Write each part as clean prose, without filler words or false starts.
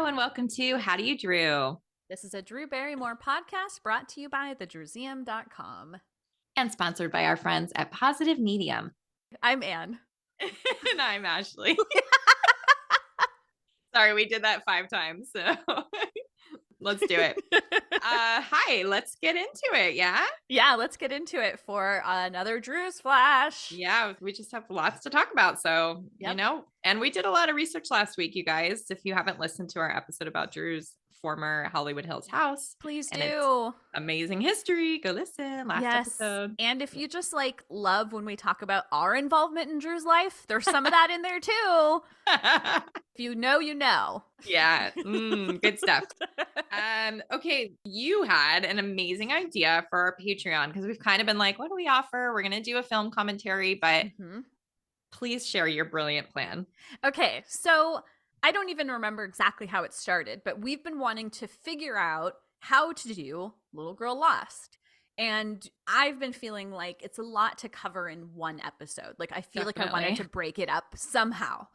Hello and welcome to How Do You Drew? This is a Drew Barrymore podcast brought to you by thedrewseum.com. And sponsored by our friends at Positive Medium. I'm Anne. And I'm Ashley. Sorry, we did that 5 times, so let's do it. Hi, let's get into it, yeah? Yeah, let's get into it for another Drewsflash. Yeah, we just have lots to talk about, so, and we did a lot of research last week, you guys. If you haven't listened to our episode about Drew's former Hollywood Hills house. Please and do. It's amazing history. Go listen. Last episode. And if you just love when we talk about our involvement in Drew's life, there's some of that in there too. If you know, you know. Yeah. Good stuff. Okay. You had an amazing idea for our Patreon because we've kind of been like, what do we offer? We're going to do a film commentary, but please share your brilliant plan. Okay. So I don't even remember exactly how it started, but we've been wanting to figure out how to do Little Girl Lost. And I've been feeling like it's a lot to cover in one episode. I feel like I wanted to break it up somehow.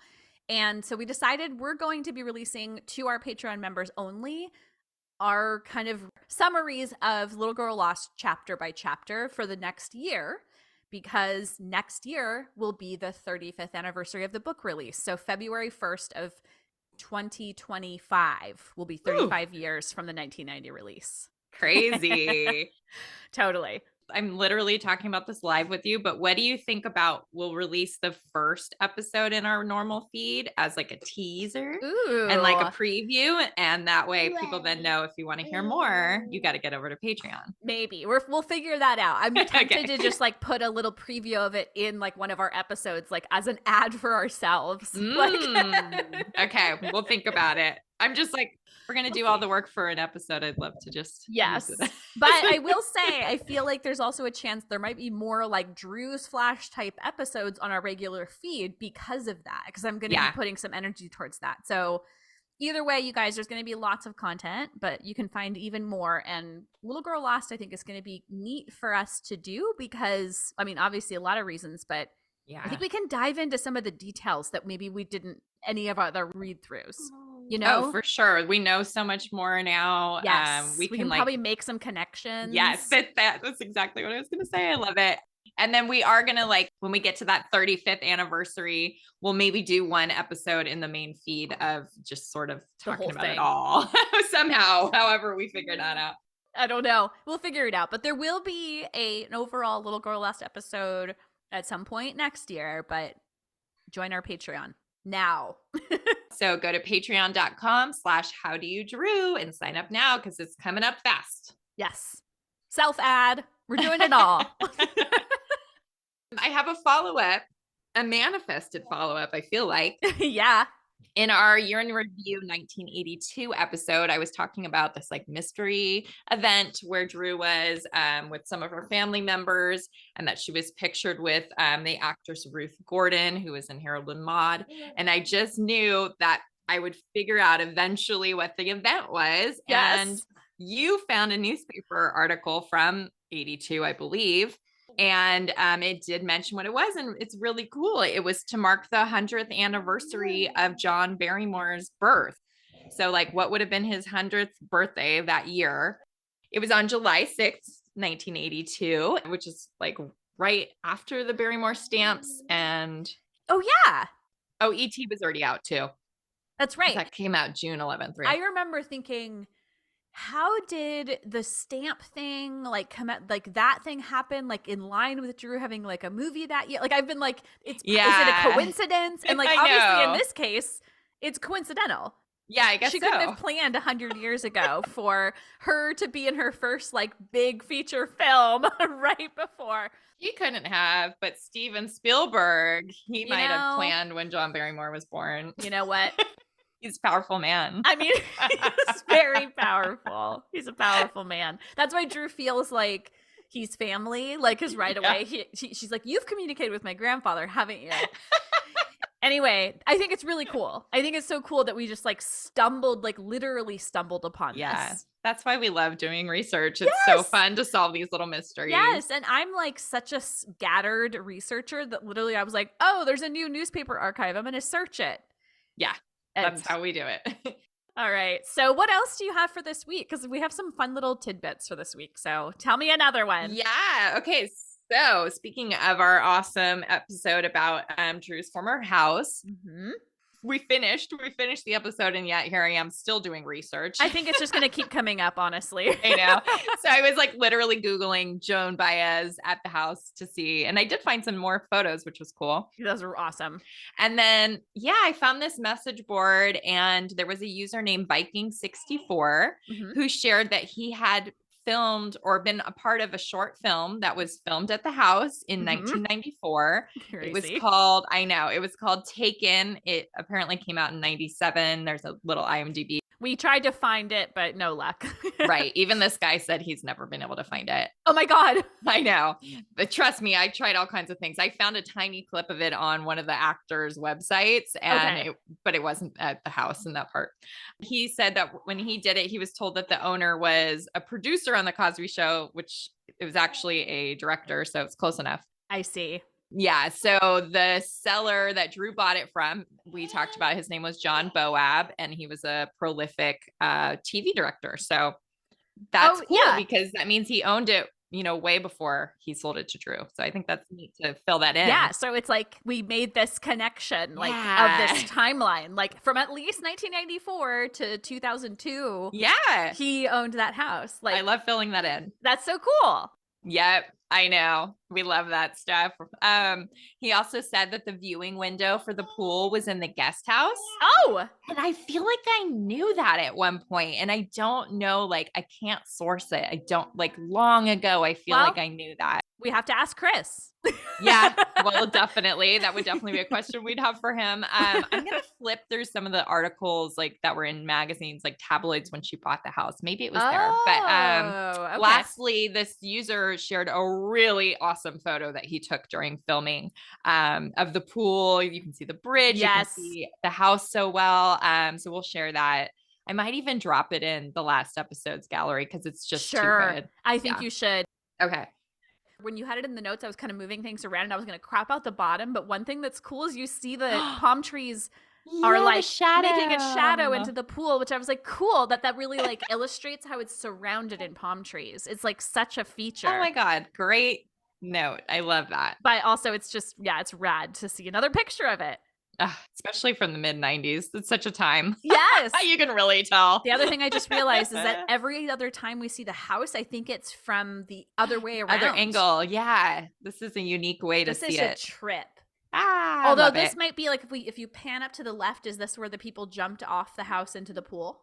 And so we decided we're going to be releasing to our Patreon members only our kind of summaries of Little Girl Lost chapter by chapter for the next year, because next year will be the 35th anniversary of the book release. So February 1st of 2025 will be 35 years from the 1990 release. Crazy. Totally. I'm literally talking about this live with you, but what do you think about we'll release the first episode in our normal feed as a teaser and a preview, and that way people then know if you want to hear more, you got to get over to Patreon. Maybe we'll figure that out. I'm tempted to just put a little preview of it in one of our episodes, as an ad for ourselves. Okay, we'll think about it. I'm just we're going to do all the work for an episode. I'd love to just. Yes. But I will say, I feel like there's also a chance there might be more Drewsflash type episodes on our regular feed because of that. Because I'm going to be putting some energy towards that. So either way, you guys, there's going to be lots of content, but you can find even more. And Little Girl Lost, I think, is going to be neat for us to do because, obviously a lot of reasons, but I think we can dive into some of the details that maybe we didn't any of our other read-throughs. Oh, for sure. We know so much more now. Yes. We can probably make some connections. Yes, that's exactly what I was going to say. I love it. And then we are going to when we get to that 35th anniversary, we'll maybe do one episode in the main feed of just sort of talking about it all somehow, however we figure that out. I don't know. We'll figure it out. But there will be an overall Little Girl Lost episode at some point next year, but join our Patreon now. So go to patreon.com/howdoyoudrew and sign up now because it's coming up fast. Yes. Self-ad. We're doing it all. I have a follow-up, a manifested follow-up, I feel like. Yeah. In our Year in Review 1982 episode, I was talking about this mystery event where Drew was with some of her family members, and that she was pictured with the actress Ruth Gordon, who was in Harold and Maude. And I just knew that I would figure out eventually what the event was. Yes. And you found a newspaper article from 82, I believe. And it did mention what it was, and it's really cool. It was to mark the 100th anniversary of John Barrymore's birth. So what would have been his 100th birthday that year? It was on July 6th, 1982, which is right after the Barrymore stamps. And E.T. was already out too. That's right. That came out June 11th. Right? I remember thinking, how did the stamp thing come out, that thing happen in line with Drew having a movie that year? I've been is it a coincidence? And obviously in this case, it's coincidental. Yeah, I guess she couldn't have planned 100 years ago for her to be in her first big feature film right before. He couldn't have, but Steven Spielberg, he might have planned when John Barrymore was born. You know what? He's a powerful man. He's very powerful. He's a powerful man. That's why Drew feels like he's family. Because right away, she's like, you've communicated with my grandfather, haven't you? Anyway, I think it's really cool. I think it's so cool that we just literally stumbled upon this. That's why we love doing research. It's so fun to solve these little mysteries. Yes, and I'm such a scattered researcher that literally I was like, oh, there's a new newspaper archive. I'm going to search it. Yeah. That's how we do it. All right. So what else do you have for this week? Because we have some fun little tidbits for this week. So tell me another one. Yeah. Okay. So speaking of our awesome episode about Drew's former house, Mm-hmm. we finished the episode, and yet here I am still doing research. I think it's just going to keep coming up, honestly. I know. So I was like literally Googling Joan Baez at the house to see, and I did find some more photos, which was cool. Those were awesome. And then, yeah, I found this message board, and there was a user named Viking64 who shared that he had filmed or been a part of a short film that was filmed at the house in 1994. Crazy. It was called, I know, it was called Taken. It apparently came out in 97. There's a little IMDb. We tried to find it, but no luck. Right. Even this guy said he's never been able to find it. Oh my God. I know. But trust me, I tried all kinds of things. I found a tiny clip of it on one of the actors' websites, and but it wasn't at the house in that part. He said that when he did it, he was told that the owner was a producer on the Cosby Show, which it was actually a director. So it's close enough. I see. Yeah. So the seller that Drew bought it from, we talked about, his name was John Boab, and he was a prolific TV director. So that's cool because that means he owned it, you know, way before he sold it to Drew. So I think that's neat to fill that in. Yeah. So it's like we made this connection like of this timeline, like from at least 1994 to 2002. Yeah. He owned that house. Like, I love filling that in. That's so cool. Yep. I know. We love that stuff. He also said that the viewing window for the pool was in the guest house. Oh, and I feel like I knew that at one point, and I don't know, like, I can't source it. I don't, like, long ago, I feel like I knew that. We have to ask Chris. Yeah, well, definitely. That would definitely be a question we'd have for him. I'm going to flip through some of the articles like that were in magazines, like tabloids, when she bought the house. Maybe it was there. But lastly, this user shared a really awesome photo that he took during filming of the pool. You can see the bridge. Yes. You can see the house so well. So we'll share that. I might even drop it in the last episode's gallery because it's just too good. I think you should. Okay. When you had it in the notes, I was kind of moving things around and I was going to crop out the bottom. But one thing that's cool is you see the palm trees are like making a shadow into the pool, which I was like, cool, that really like illustrates how it's surrounded in palm trees. It's like such a feature. Oh my God. Great note. I love that. But also it's just, it's rad to see another picture of it. Especially from the mid-90s. It's such a time. Yes. You can really tell. The other thing I just realized is that every other time we see the house, I think it's from the other way around. Other angle. Yeah. This is a unique way to see it. This is a trip. Although this might be like if you pan up to the left, is this where the people jumped off the house into the pool?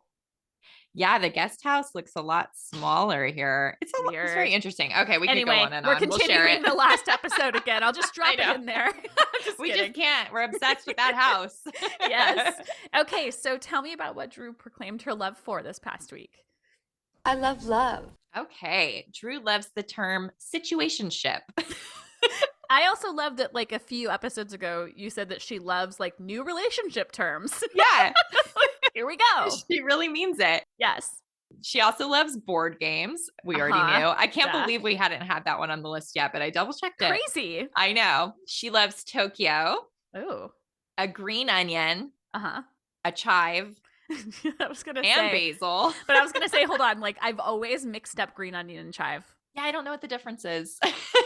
Yeah, the guest house looks a lot smaller here. It's very interesting. Okay, we can go on and on. We're continuing the last episode again. I'll just drop it in there. Just can't. We're obsessed with that house. Yes. Okay, so tell me about what Drew proclaimed her love for this past week. I love love. Okay, Drew loves the term situationship. I also love that like a few episodes ago, you said that she loves like new relationship terms. Yeah. Here we go. She really means it. Yes. She also loves board games. We already knew. I can't believe we hadn't had that one on the list yet, but I double checked it. Crazy. I know. She loves Tokyo. Oh. A green onion. A chive. I was gonna say. And basil. But I was gonna say, hold on. Like I've always mixed up green onion and chive. Yeah, I don't know what the difference is.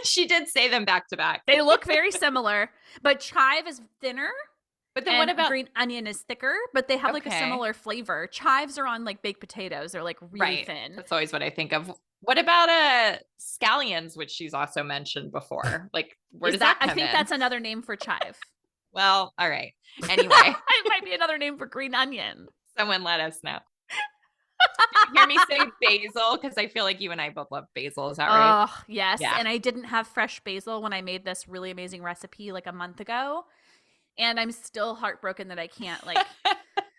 She did say them back to back. They look very similar, but chive is thinner. But then what about green onion is thicker, but they have like a similar flavor. Chives are on like baked potatoes. They're like really thin. That's always what I think of. What about scallions, which she's also mentioned before? Like, where does that come in? I think that's another name for chive. Well, all right. Anyway. It might be another name for green onion. Someone let us know. You hear me say basil? Because I feel like you and I both love basil. Is that right? Oh, yes. Yeah. And I didn't have fresh basil when I made this really amazing recipe like a month ago. And I'm still heartbroken that I can't like,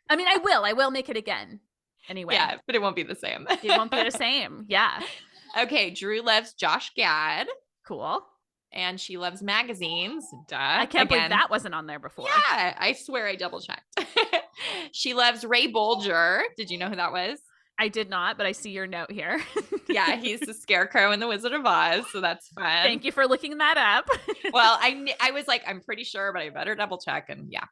I mean, I will make it again. Anyway. Yeah, but it won't be the same. It won't be the same. Yeah. Okay. Drew loves Josh Gad. Cool. And she loves magazines. Duh. I can't believe that wasn't on there before. Yeah. I swear I double checked. She loves Ray Bolger. Did you know who that was? I did not, but I see your note here. Yeah, he's the Scarecrow in The Wizard of Oz, so that's fun. Thank you for looking that up. Well, I was like, I'm pretty sure, but I better double check. And yeah.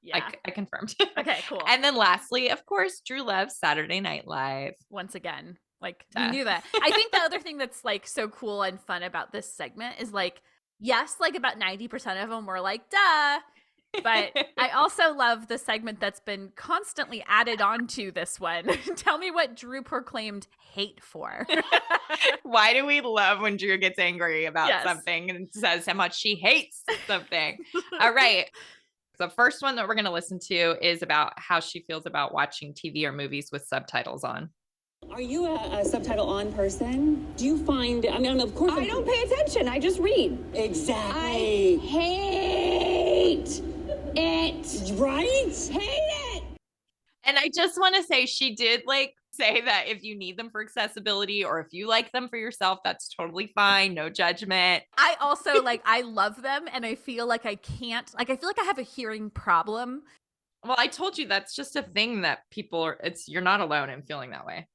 I confirmed. Okay, cool. And then lastly, of course, Drew loves Saturday Night Live. Once again, like we knew that. I think the other thing that's like so cool and fun about this segment is like, yes, like about 90% of them were like, duh. But I also love the segment that's been constantly added onto this one. Tell me what Drew proclaimed hate for. Why do we love when Drew gets angry about something and says how much she hates something? All right. The first one that we're going to listen to is about how she feels about watching TV or movies with subtitles on. Are you a subtitle on person? Do you find, I mean, of course, I don't pay attention. I just read. Exactly. I hate it. Right? Hate it. And I just want to say she did like say that if you need them for accessibility or if you like them for yourself, that's totally fine. No judgment. I also like, I love them and I feel like I can't, like, I feel like I have a hearing problem. Well, I told you that's just a thing that people are, you're not alone in feeling that way.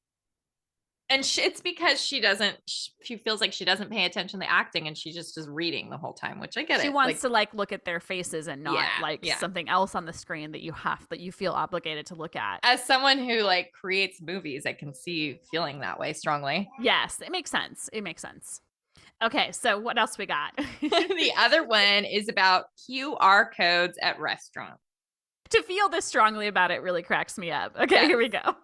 And it's because she feels like she doesn't pay attention to the acting and she just is reading the whole time, which I get She it. wants to like look at their faces and not Yeah. something else on the screen that you feel obligated to look at. As someone who like creates movies, I can see you feeling that way strongly. Yes, it makes sense. It makes sense. Okay, so what else we got? The other one is about QR codes at restaurants. To feel this strongly about it really cracks me up. Okay, Here we go.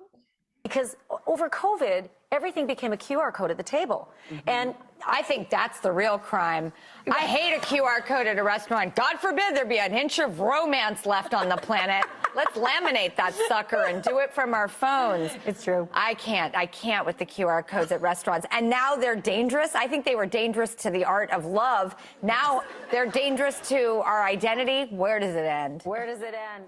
Because over COVID, everything became a QR code at the table. And I think that's the real crime. I hate a QR code at a restaurant. God forbid there be an inch of romance left on the planet. Let's laminate that sucker and do it from our phones. It's true. I can't with the QR codes at restaurants. And now they're dangerous. I think they were dangerous to the art of love. Now they're dangerous to our identity. Where does it end? Where does it end?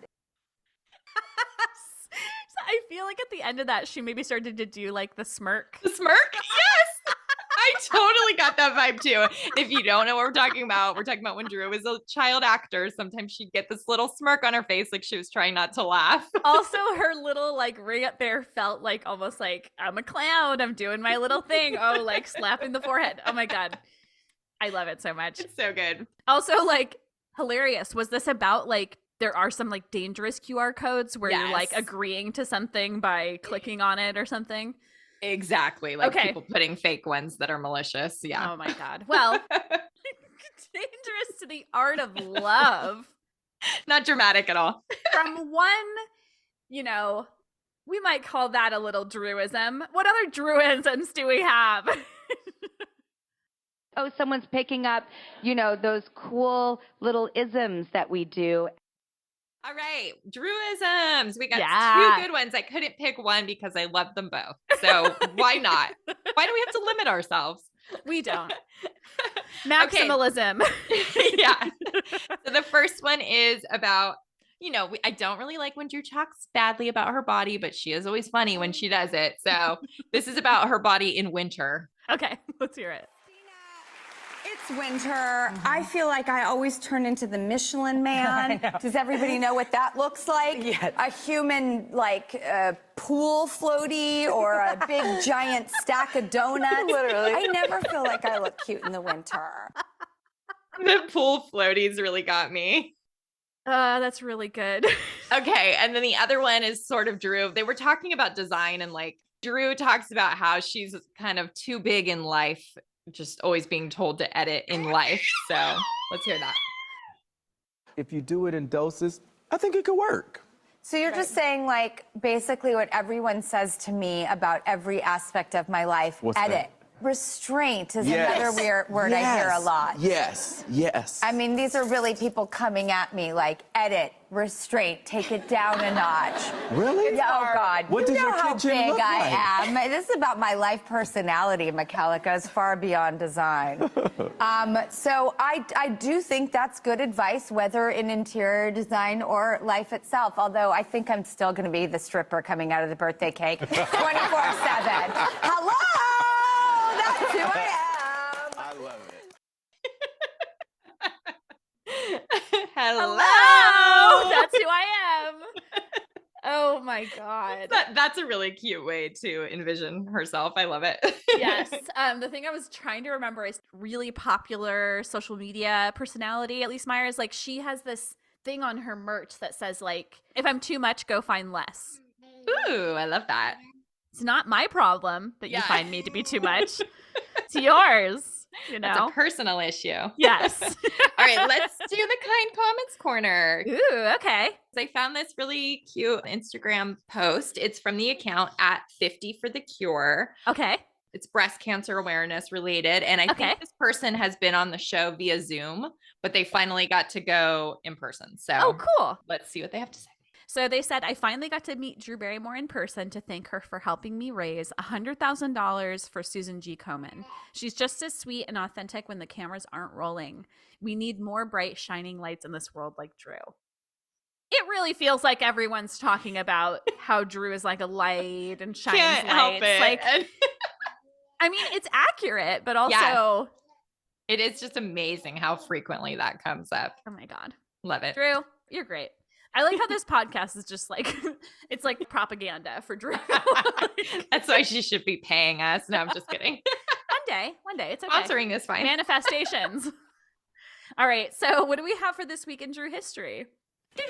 I feel like at the end of that, she maybe started to do like the smirk. The smirk? Yes! I totally got that vibe too. If you don't know what we're talking about when Drew was a child actor, sometimes she'd get this little smirk on her face like she was trying not to laugh. Also, her little like ring up there felt like almost like, I'm a clown. I'm doing my little thing. Oh, like slapping the forehead. Oh my God. I love it so much. It's so good. Also, like, hilarious. Was this about like, there are some like dangerous QR codes where you're like agreeing to something by clicking on it or something? Exactly. Like people putting fake ones that are malicious. Yeah. Oh my God. Well, dangerous to the art of love. Not dramatic at all. From one, we might call that a little Drewism. What other Drewisms do we have? Oh, someone's picking up, those cool little isms that we do. All right, Drewisms. We got two good ones. I couldn't pick one because I love them both. So why not? Why do we have to limit ourselves? We don't. Maximalism. Yeah. So the first one is about, I don't really like when Drew talks badly about her body, but she is always funny when she does it. So this is about her body in winter. Okay, let's hear it. It's winter. I feel like I always turn into the Michelin Man. Does everybody know what that looks like? Yes. A human, pool floaty or a big giant stack of donuts. Literally. I never feel like I look cute in the winter. The pool floaties really got me. That's really good. Okay, and then the other one is sort of Drew. They were talking about design and Drew talks about how she's kind of too big in life, just always being told to edit in life. So let's hear that. If you do it in doses, I think it could work. So you're just saying, basically what everyone says to me about every aspect of my life. What's edit. that? Restraint is another weird word I hear a lot. Yes. I mean, these are really people coming at me edit, restraint, take it down a notch. Really? Yeah, oh, God. What does you know your how kitchen big look I am. This is about my life personality, Michaela. It goes far beyond design. So I do think that's good advice, whether in interior design or life itself, although I think I'm still going to be the stripper coming out of the birthday cake 24/7. Hello! That's who I am. I love it. Hello. Hello. That's who I am. Oh my God. That's a really cute way to envision herself. I love it. Yes. The thing I was trying to remember is really popular social media personality, Elise Myers. Like, she has this thing on her merch that says, like, if I'm too much, go find less. Ooh, I love that. It's not my problem that you find me to be too much. It's yours, you know? That's a personal issue. Yes. All right, let's do the kind comments corner. Ooh, okay. I found this really cute Instagram post. It's from the account at 50 for the Cure. Okay. It's breast cancer awareness related. And I think this person has been on the show via Zoom, but they finally got to go in person. So cool. Let's see what they have to say. So they said, I finally got to meet Drew Barrymore in person to thank her for helping me raise $100,000 for Susan G. Komen. She's just as sweet and authentic when the cameras aren't rolling. We need more bright, shining lights in this world like Drew. It really feels like everyone's talking about how Drew is like a light and shines Can't lights. help it. Like, I mean, it's accurate, but also it is just amazing how frequently that comes up. Oh my God. Love it. Drew, you're great. I like how this podcast is just like, it's like propaganda for Drew. That's why she should be paying us. No, I'm just kidding. One day, it's okay. Sponsoring is fine. Manifestations. All right, so what do we have for this week in Drew history? So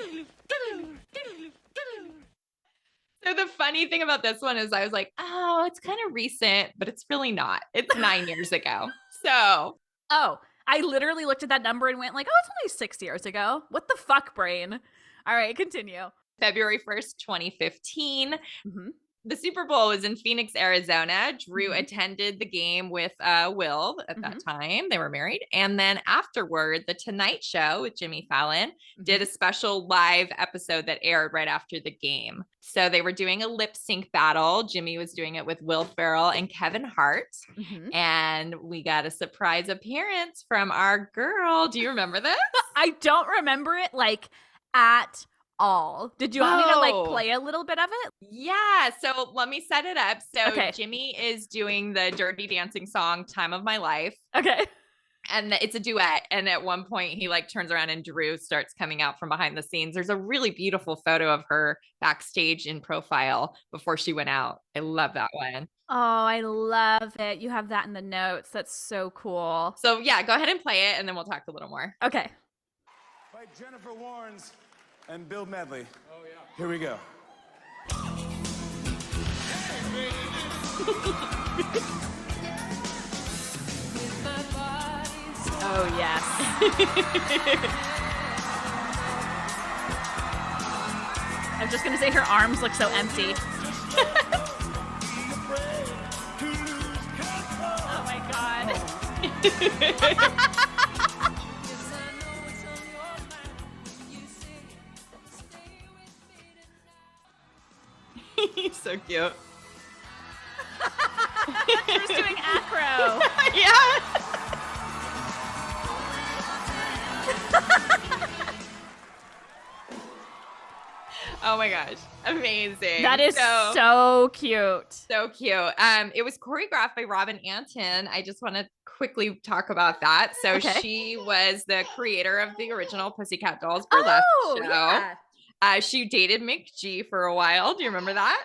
the funny thing about this one is I was like, oh, it's kind of recent, but it's really not. It's 9 years ago. So. Oh, I literally looked at that number and went like, oh, it's only 6 years ago. What the fuck, brain? All right, continue. February 1st, 2015. Mm-hmm. The Super Bowl was in Phoenix, Arizona. Drew attended the game with Will at that time. They were married. And then afterward, The Tonight Show with Jimmy Fallon did a special live episode that aired right after the game. So they were doing a lip sync battle. Jimmy was doing it with Will Ferrell and Kevin Hart. And we got a surprise appearance from our girl. Do you remember this? I don't remember it like at all. Did you want me to like play a little bit of it? Yeah. So let me set it up. So Okay. Jimmy is doing the Dirty Dancing song, Time of My Life. Okay. And it's a duet. And at one point he like turns around and Drew starts coming out from behind the scenes. There's a really beautiful photo of her backstage in profile before she went out. I love that one. Oh, I love it. You have that in the notes. That's so cool. So yeah, go ahead and play it and then we'll talk a little more. Okay. By Jennifer Warnes and Bill Medley. Oh, yeah. Here we go. Oh, yes. I was just going to say her arms look so empty. Oh, my God. He's so cute. Drew's doing acro. Yeah. Oh my gosh. Amazing. That is so cute. So cute. It was choreographed by Robin Anton. I just want to quickly talk about that. So she was the creator of the original Pussycat Dolls burlesque show. Yeah. She dated Mick G for a while. Do you remember that?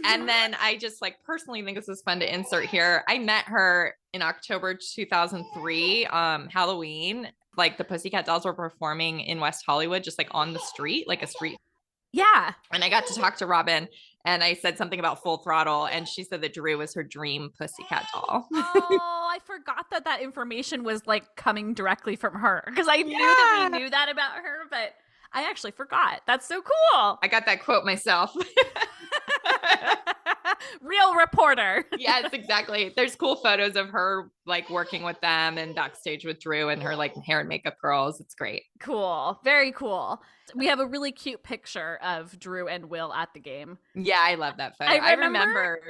And then I just like personally think this is fun to insert here. I met her in October 2003, Halloween. Like the Pussycat Dolls were performing in West Hollywood, just like on the street, like a street. Yeah. And I got to talk to Robin and I said something about Full Throttle and she said that Drew was her dream Pussycat doll. Oh, I forgot that information was like coming directly from her because I knew that we knew that about her, but I actually forgot. That's so cool. I got that quote myself. Real reporter. Yes, exactly. There's cool photos of her like working with them and backstage with Drew and her like hair and makeup girls. It's great. Cool. Very cool. We have a really cute picture of Drew and Will at the game. Yeah, I love that photo. I remember.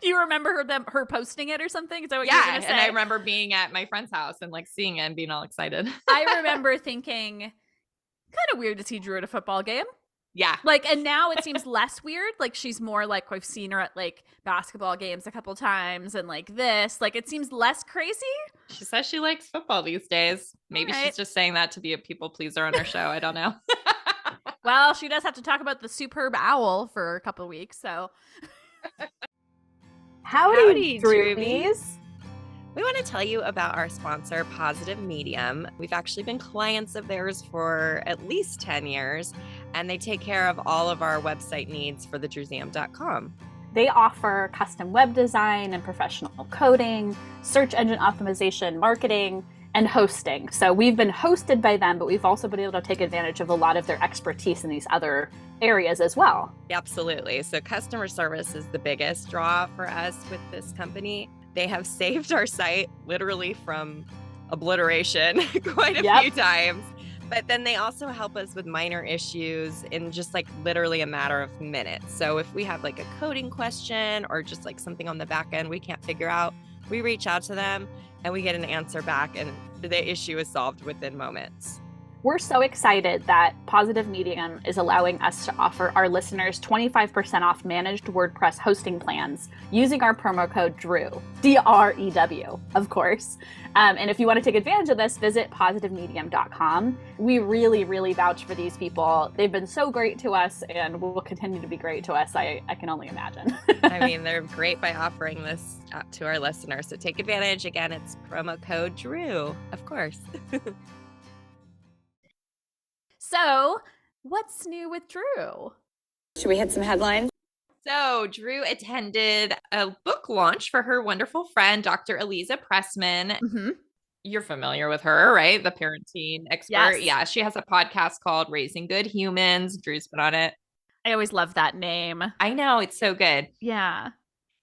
You remember her posting it or something? Is that what you were going to say? And I remember being at my friend's house and like seeing it and being all excited. I remember thinking, kind of weird to see Drew at a football game. Yeah. Like, and now it seems less weird. Like she's more like, we've seen her at like basketball games a couple times and like this, like it seems less crazy. She says she likes football these days. Maybe she's just saying that to be a people pleaser on her show. I don't know. Well, she does have to talk about the superb owl for a couple of weeks, so. Howdy, Drewbies. Drewbies. We want to tell you about our sponsor, Positive Medium. We've actually been clients of theirs for at least 10 years, and they take care of all of our website needs for thedrewsam.com. They offer custom web design and professional coding, search engine optimization, marketing, and hosting. So we've been hosted by them, but we've also been able to take advantage of a lot of their expertise in these other areas as well. Absolutely. So customer service is the biggest draw for us with this company. They have saved our site literally from obliteration quite a few times. But then they also help us with minor issues in just like literally a matter of minutes. So if we have like a coding question or just like something on the back end we can't figure out, we reach out to them and we get an answer back and the issue is solved within moments. We're so excited that Positive Medium is allowing us to offer our listeners 25% off managed WordPress hosting plans using our promo code DREW, D-R-E-W, of course. And if you want to take advantage of this, visit positivemedium.com. We really, really vouch for these people. They've been so great to us and will continue to be great to us. I can only imagine. I mean, they're great by offering this to our listeners. So take advantage. Again, it's promo code DREW, of course. So, what's new with Drew? Should we hit some headlines? So Drew attended a book launch for her wonderful friend, Dr. Eliza Pressman. Mm-hmm. You're familiar with her, right? The parenting expert. Yes. Yeah, she has a podcast called Raising Good Humans. Drew's been on it. I always love that name. I know, it's so good. Yeah.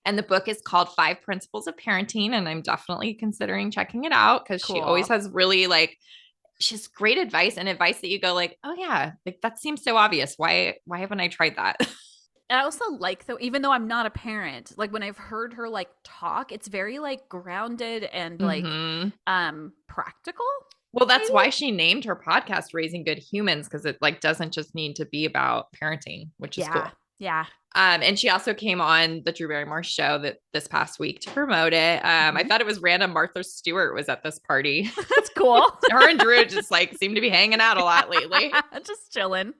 And the book is called 5 Principles of Parenting, and I'm definitely considering checking it out because she always has really she has great advice and advice that you go like, oh yeah, like that seems so obvious. Why haven't I tried that? I also like, though, even though I'm not a parent, like when I've heard her like talk, it's very like grounded and like practical. Well, that's why she named her podcast Raising Good Humans, because it like doesn't just need to be about parenting, which is cool. Yeah. And she also came on the Drew Barrymore show this past week to promote it. I thought it was random. Martha Stewart was at this party. That's cool. Her and Drew just like seem to be hanging out a lot lately. Just chilling.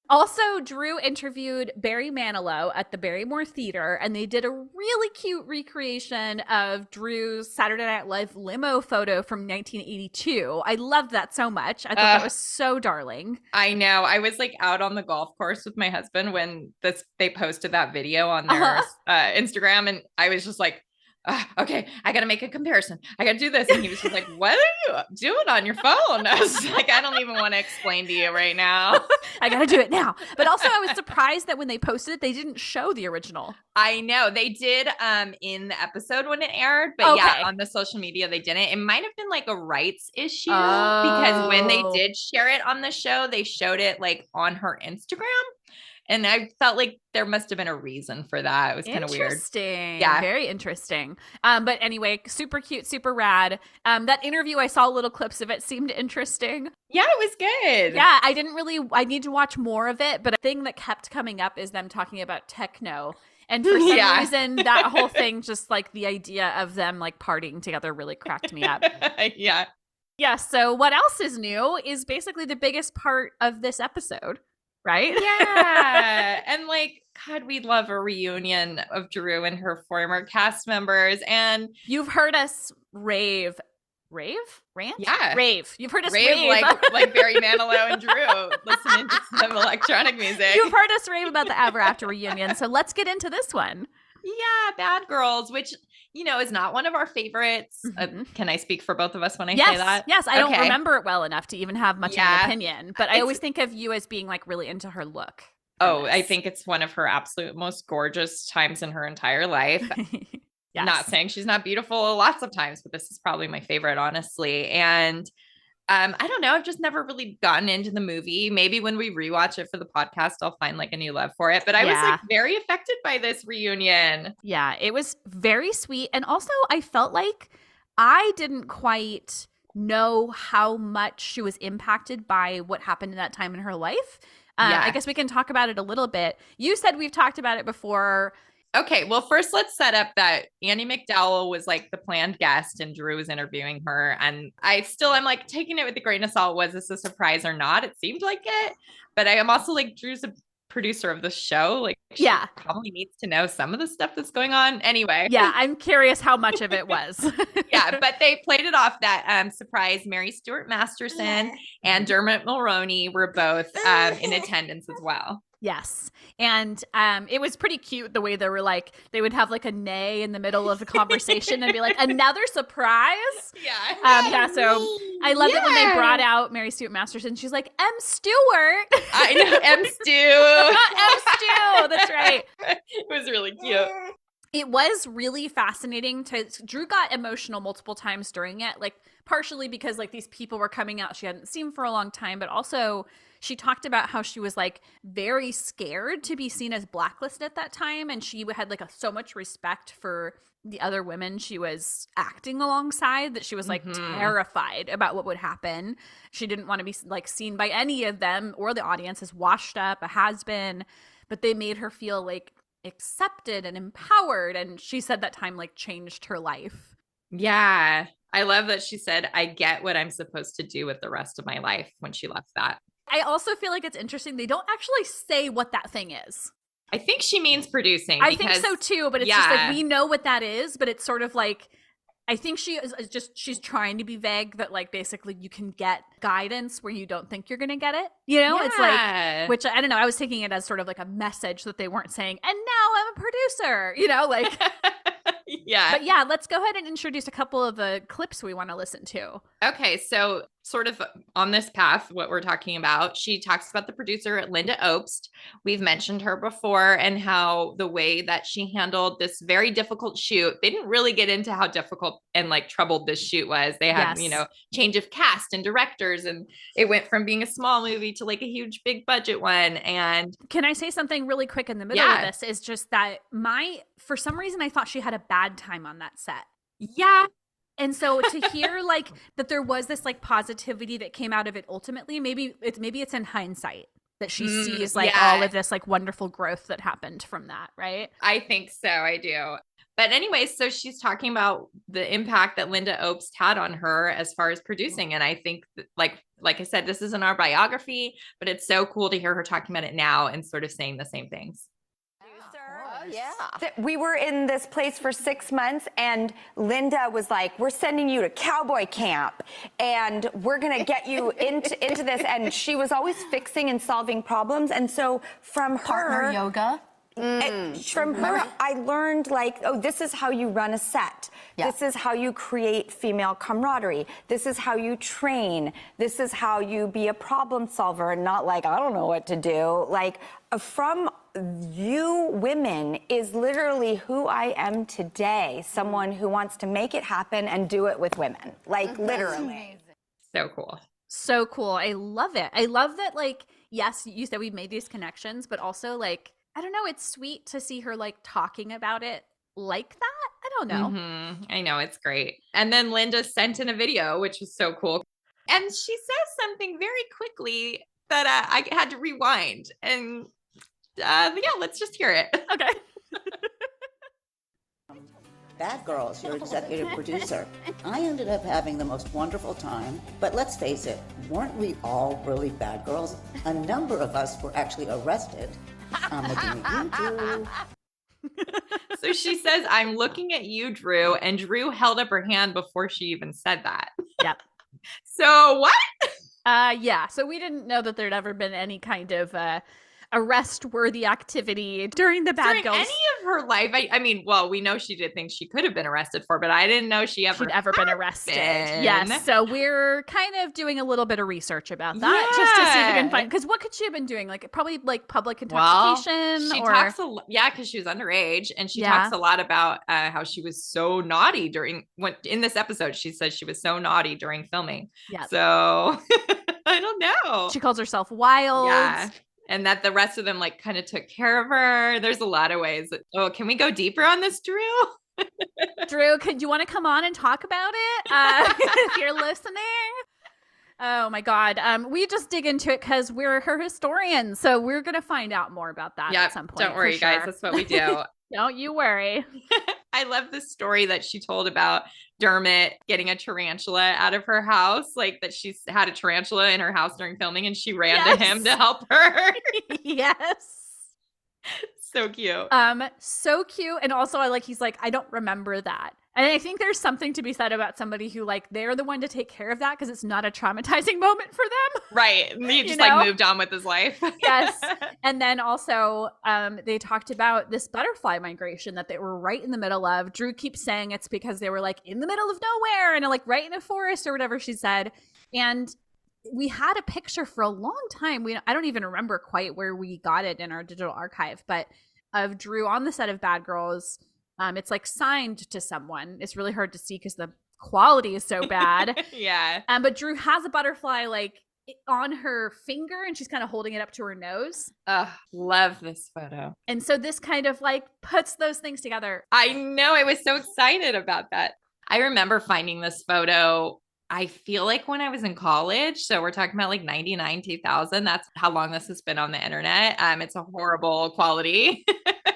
Also, Drew interviewed Barry Manilow at the Barrymore Theater, and they did a really cute recreation of Drew's Saturday Night Live limo photo from 1982. I loved that so much. I thought that was so darling. I know. I was like out on the golf course with my husband when they posted that video on their Instagram, and I was just like, okay, I got to make a comparison. I got to do this. And he was just like, what are you doing on your phone? I was like, I don't even want to explain to you right now. I got to do it now. But also I was surprised that when they posted it, they didn't show the original. I know they did in the episode when it aired, but yeah, on the social media, they didn't. It might've been like a rights issue because when they did share it on the show, they showed it like on her Instagram. And I felt like there must have been a reason for that. It was kind of weird. Interesting. Yeah. Very interesting. But anyway, super cute, super rad. That interview, I saw little clips of it, seemed interesting. Yeah, it was good. Yeah, I need to watch more of it. But a thing that kept coming up is them talking about techno. And for some reason, that whole thing, just like the idea of them like partying together really cracked me up. Yeah. Yeah. So what else is new is basically the biggest part of this episode. Right? Yeah. And like, God, we'd love a reunion of Drew and her former cast members. And you've heard us rave? Rant? Yeah. Rave. You've heard us rave. like Barry Manilow and Drew listening to some electronic music. You've heard us rave about the Ever After reunion. So let's get into this one. Yeah. Bad Girls, which, is not one of our favorites. Can I speak for both of us when I say that? Yes. I don't remember it well enough to even have much of an opinion, but I always think of you as being like really into her look. Oh, I think it's one of her absolute most gorgeous times in her entire life. Yes. Not saying she's not beautiful lots of times, but this is probably my favorite, honestly. And I don't know. I've just never really gotten into the movie. Maybe when we rewatch it for the podcast, I'll find like a new love for it. But I was like very affected by this reunion. Yeah, it was very sweet. And also I felt like I didn't quite know how much she was impacted by what happened in that time in her life. I guess we can talk about it a little bit. You said we've talked about it before. Okay, well, first let's set up that Andie MacDowell was like the planned guest and Drew was interviewing her. And I'm like taking it with a grain of salt. Was this a surprise or not? It seemed like it. But I am also like, Drew's a producer of the show. Like, she probably needs to know some of the stuff that's going on. Anyway. Yeah, I'm curious how much of it was. Yeah, but they played it off that surprise. Mary Stuart Masterson and Dermot Mulroney were both in attendance as well. Yes. And it was pretty cute the way they were like, they would have like a neigh in the middle of the conversation and be like, another surprise? Yeah. So I love it when they brought out Mary Stuart Masterson. She's like, M. Stewart. I know, M. M. Stew. That's right. It was really cute. It was really fascinating Drew got emotional multiple times during it, like partially because like these people were coming out she hadn't seen for a long time, but also she talked about how she was like very scared to be seen as blacklisted at that time. And she had like so much respect for the other women she was acting alongside that she was like terrified about what would happen. She didn't want to be like seen by any of them or the audience as washed up, a has-been, but they made her feel like accepted and empowered. And she said that time like changed her life. Yeah. I love that she said, I get what I'm supposed to do with the rest of my life when she left that. I also feel like it's interesting. They don't actually say what that thing is. I think she means producing. I think so too, but it's just like, we know what that is, but it's sort of like, I think she's trying to be vague that like, basically you can get guidance where you don't think you're going to get it. You know, it's like, which I don't know. I was taking it as sort of like a message that they weren't saying, and now I'm a producer, you know, like. Yeah. But yeah, let's go ahead and introduce a couple of the clips we want to listen to. Okay. So sort of on this path, what we're talking about, she talks about the producer, Linda Obst. We've mentioned her before and how the way that she handled this very difficult shoot, they didn't really get into how difficult and like troubled this shoot was. They had, you know, change of cast and directors, and it went from being a small movie to like a huge, big budget one. And can I say something really quick in the middle of this? Is just that for some reason, I thought she had a bad time on that set. Yeah. And so to hear like that there was this like positivity that came out of it ultimately, maybe it's in hindsight that she sees like all of this like wonderful growth that happened from that, right? I think so. I do. But anyway, so she's talking about the impact that Linda Obst had on her as far as producing. And I think that, like I said, this isn't our biography, but it's so cool to hear her talking about it now and sort of saying the same things. We were in this place for 6 months, and Linda was like, we're sending you to cowboy camp, and we're going to get you into this. And she was always fixing and solving problems. And so from partner yoga. From her, I learned like, oh, this is how you run a set. Yeah. This is how you create female camaraderie. This is how you train. This is how you be a problem solver and not like, I don't know what to do. Like from you women is literally who I am today. Someone who wants to make it happen and do it with women. Like literally. So cool. So cool. I love it. I love that, like, yes, you said we've made these connections, but also like, I don't know, it's sweet to see her like talking about it like that. I don't know. I know, it's great. And then Linda sent in a video, which was so cool. And she says something very quickly that I had to rewind. And yeah, let's just hear it. Okay. Bad Girls, your executive producer. I ended up having the most wonderful time, but let's face it, weren't we all really bad girls? A number of us were actually arrested. I'm looking at you, Drew. So she says, I'm looking at you, Drew, and Drew held up her hand before she even said that. Yep. So what? Yeah, so we didn't know that there'd ever been any kind of arrest-worthy activity during the Bad Girls. Any of her life. I mean, well, we know she did things she could have been arrested for, but I didn't know she'd ever been arrested. Yes, so we're kind of doing a little bit of research about that just to see if we can find, because what could she have been doing? Like probably like public intoxication. She talks because she was underage, and she talks a lot about how she was so naughty in this episode. She says she was so naughty during filming. Yeah. So I don't know. She calls herself wild. Yeah. And that the rest of them like kind of took care of her. There's a lot of ways. Can we go deeper on this, Drew? Drew, do you want to come on and talk about it? If you're listening. Oh my God. We just dig into it because we're her historians. So we're going to find out more about that at some point. Don't worry, guys. That's what we do. Don't you worry. I love the story that she told about Dermot getting a tarantula out of her house, like that she's had a tarantula in her house during filming and she ran to him to help her. Yes. So cute. So cute. And also he's like, I don't remember that. And I think there's something to be said about somebody who like, they're the one to take care of that because it's not a traumatizing moment for them. Right. He just like moved on with his life. Yes. And then also they talked about this butterfly migration that they were right in the middle of. Drew keeps saying it's because they were like in the middle of nowhere and like right in a forest or whatever she said. And we had a picture for a long time. I don't even remember quite where we got it in our digital archive, but of Drew on the set of Bad Girls. It's like signed to someone. It's really hard to see because the quality is so bad. Yeah. But Drew has a butterfly like on her finger and she's kind of holding it up to her nose. Love this photo. And so this kind of like puts those things together. I know. I was so excited about that. I remember finding this photo, I feel like when I was in college. So we're talking about like 99, 2000. That's how long this has been on the internet. It's a horrible quality.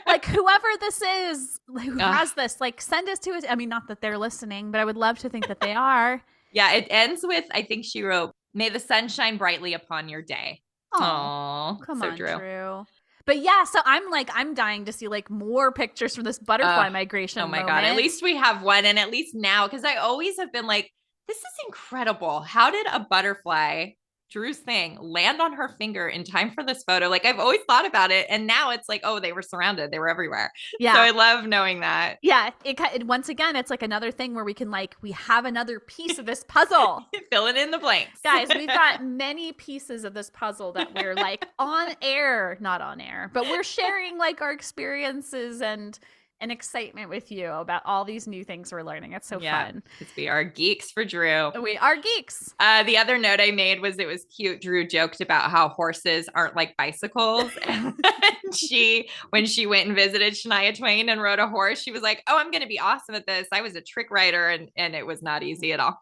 Like whoever this is who has this, like send us to it. I mean, not that they're listening, but I would love to think that they are. Yeah, it ends with, I think she wrote, "May the sun shine brightly upon your day." Oh, come so on, Drew. Drew. But yeah, so I'm dying to see like more pictures from this butterfly migration. Oh my moment. God. At least we have one. And at least now, because I always have been like, this is incredible. How did a butterfly, Drew's thing, land on her finger in time for this photo? Like I've always thought about it. And now it's like, oh, they were surrounded. They were everywhere. Yeah. So I love knowing that. Yeah. It once again, it's like another thing where we can we have another piece of this puzzle. Filling in the blanks. Guys, we've got many pieces of this puzzle that we're like not on air, but we're sharing like our experiences and excitement with you about all these new things we're learning. It's so fun. Because we are geeks for Drew. We are geeks. The other note I made was it was cute. Drew joked about how horses aren't like bicycles. And when she went and visited Shania Twain and rode a horse, she was like, oh, I'm going to be awesome at this. I was a trick rider and it was not easy at all.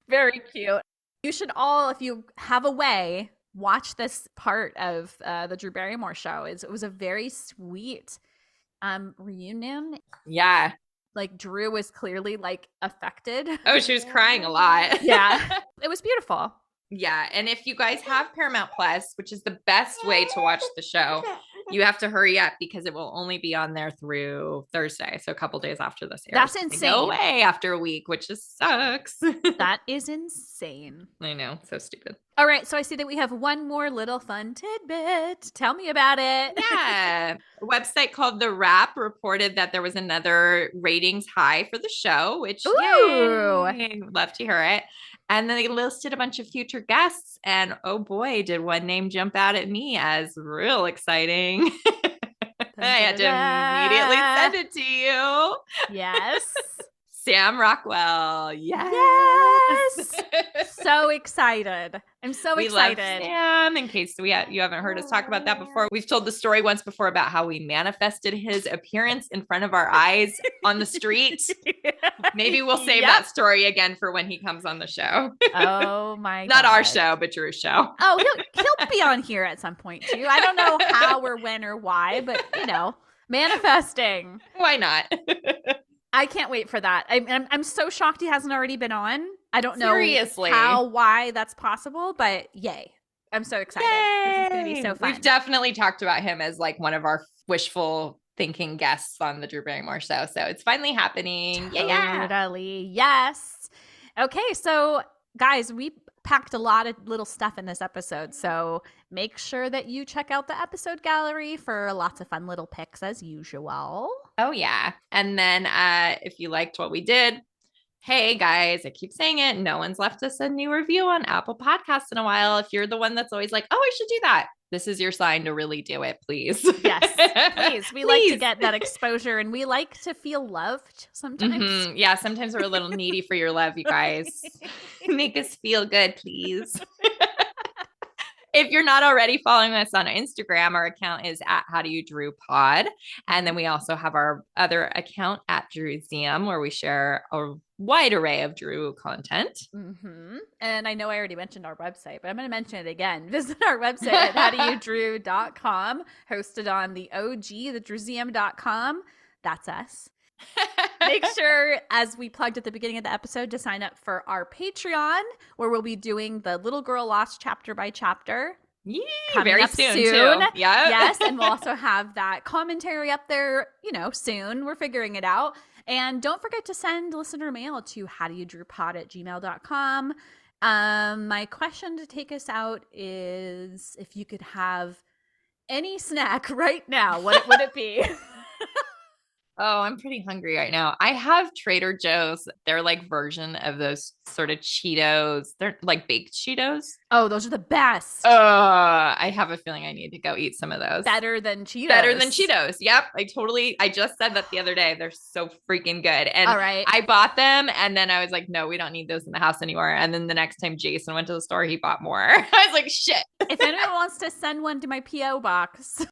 Very cute. You should all, if you have a way, watch this part of the Drew Barrymore show. It was a very sweet reunion. Yeah. Like Drew was clearly like affected. Oh, she was crying a lot. Yeah. It was beautiful. Yeah. And if you guys have Paramount Plus, which is the best way to watch the show, you have to hurry up because it will only be on there through Thursday. So a couple days after this airs. That's insane. Go away after a week, which just sucks. That is insane. I know. So stupid. All right. So I see that we have one more little fun tidbit. Tell me about it. Yeah. A website called The Wrap reported that there was another ratings high for the show, which yay, love to hear it. And then they listed a bunch of future guests. And oh boy, did one name jump out at me as real exciting. I had to immediately send it to you. Yes. Sam Rockwell. Yes. So excited. I'm so excited. Love Sam. In case you haven't heard us talk about that before, we've told the story once before about how we manifested his appearance in front of our eyes on the street. Maybe we'll save that story again for when he comes on the show. Oh my God. Not our show, but Drew's show. Oh, he'll be on here at some point too. I don't know how or when or why, but manifesting. Why not? I can't wait for that. I'm so shocked he hasn't already been on. I don't know why that's possible, but yay. I'm so excited. This is going to be so fun. We've definitely talked about him as like one of our wishful thinking guests on the Drew Barrymore show. So it's finally happening. Totally. Yes. Okay. So guys, we packed a lot of little stuff in this episode. So make sure that you check out the episode gallery for lots of fun little pics as usual. Oh yeah. And then if you liked what we did, hey guys, I keep saying it, no one's left us a new review on Apple Podcasts in a while. If you're the one that's always like, oh, I should do that, this is your sign to really do it, please. Yes, please. We like to get that exposure and we like to feel loved sometimes. Mm-hmm. Yeah, sometimes we're a little needy for your love, you guys. Make us feel good, please. If you're not already following us on Instagram, our account is at HowDoYouDrewPod. And then we also have our other account at Drewsium, where we share a wide array of Drew content. And I know I already mentioned our website, but I'm going to mention it again. Visit our website at howdoyoudrew.com, hosted on the OG, the Drewsmuseum.com. That's us. Make sure, as we plugged at the beginning of the episode, to sign up for our Patreon, where we'll be doing the Little Girl Lost chapter by chapter. Very soon too. Yeah. Yes. And we'll also have that commentary up there, soon. We're figuring it out. And don't forget to send listener mail to howdoyoudrewpod@gmail.com. My question to take us out is, if you could have any snack right now, what would it be? Oh, I'm pretty hungry right now. I have Trader Joe's. They're like version of those sort of Cheetos. They're like baked Cheetos. Oh, those are the best. I have a feeling I need to go eat some of those. Better than Cheetos. Better than Cheetos. Yep. I just said that the other day. They're so freaking good. And all right. I bought them and then I was like, no, we don't need those in the house anymore. And then the next time Jason went to the store, he bought more. I was like, shit. If anyone wants to send one to my P.O. box,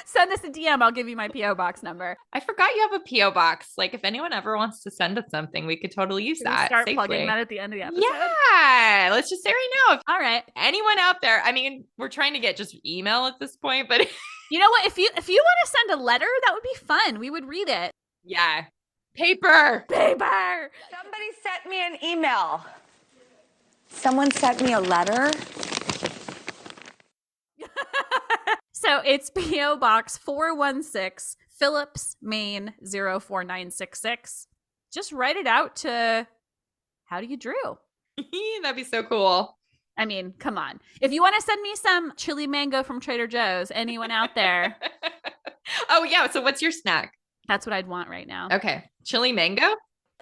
send us a DM. I'll give you my P.O. box number. I forgot you have a P.O. box. Like, if anyone ever wants to send us something, we could totally use that. Start safely. plugging that at the end of the episode. Yeah. Let's just say right now. All right. Anyone out there, I mean, we're trying to get just email at this point, but you know what? If you want to send a letter, that would be fun. We would read it. Yeah. Paper. Somebody sent me an email. Someone sent me a letter. So it's P.O. Box 416, Phillips, Maine 04966. Just write it out to How Do You Drew? That'd be so cool. I mean, come on. If you want to send me some chili mango from Trader Joe's, anyone out there? Oh, yeah. So what's your snack? That's what I'd want right now. Okay. Chili mango?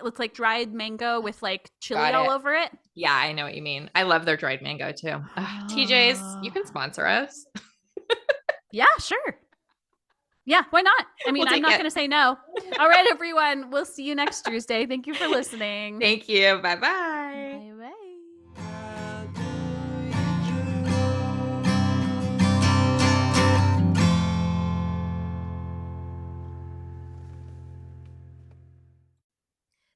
It's like dried mango with like chili Got all it. over it. Yeah, I know what you mean. I love their dried mango too. TJ's, you can sponsor us. Yeah, sure. Yeah, why not? I mean, I'm not going to say no. All right, everyone. We'll see you next Tuesday. Thank you for listening. Thank you. Bye-bye. Bye-bye.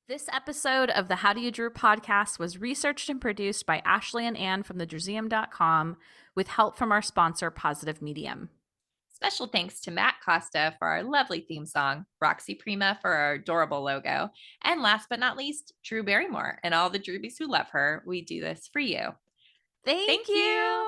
This episode of the How Do You Drew podcast was researched and produced by Ashley and Ann from the Drewsmuseum.com with help from our sponsor, Positive Medium. Special thanks to Matt Costa for our lovely theme song, Roxy Prima for our adorable logo, and last but not least, Drew Barrymore and all the Drewbies who love her. We do this for you. Thank you.